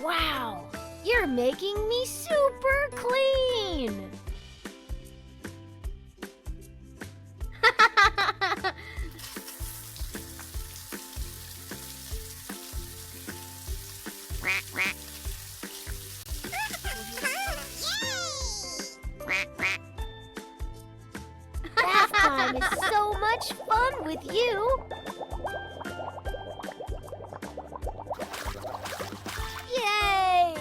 Wow! You're making me super clean! Bath time is so much fun with you! Yay!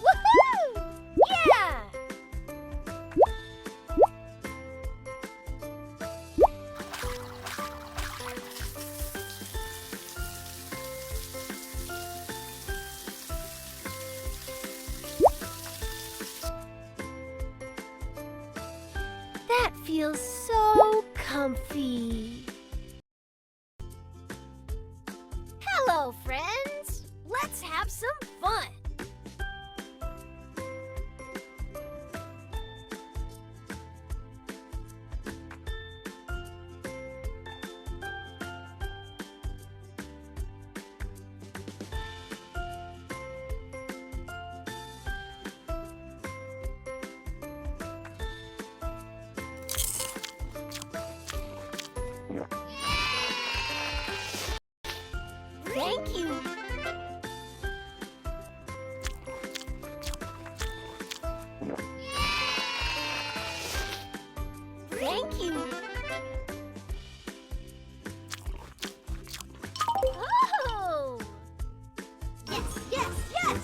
Woohoo! Yeah! That feels so comfy. Hello, friends. Let's have some fun. Thank you. Thank you. Oh! Yes, yes, yes!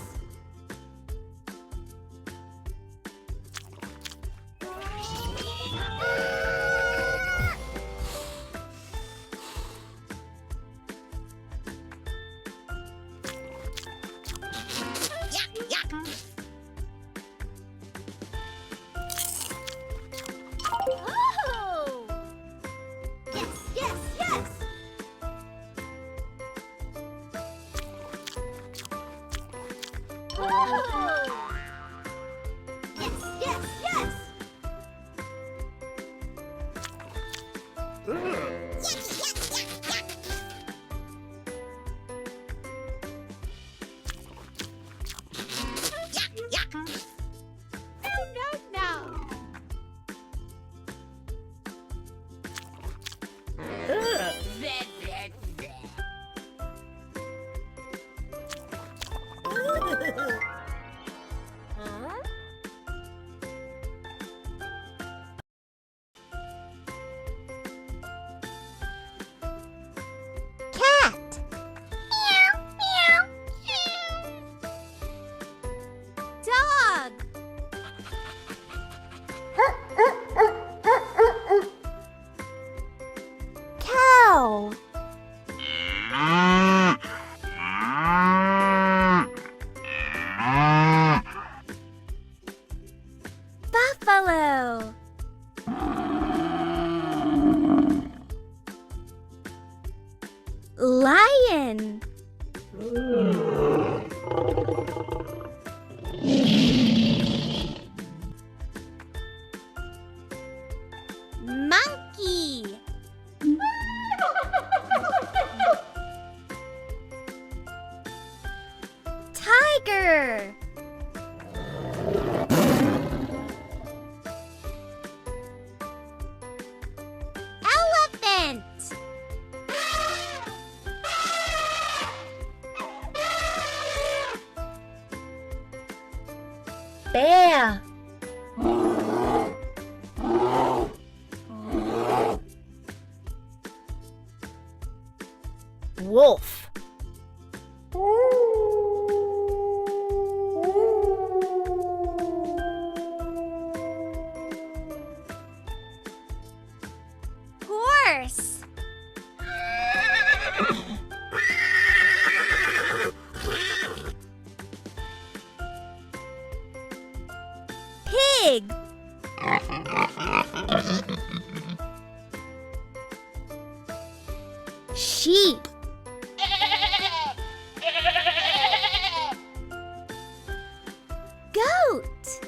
Oh! Yes, yes, yes! Oh! Yes, yes, yes! Huh? Cat. Dog. Cow. Buffalo. Lion. Monkey. Tiger. Elephant. Bear. Wolf. Horse. Pig. Sheep. Goat.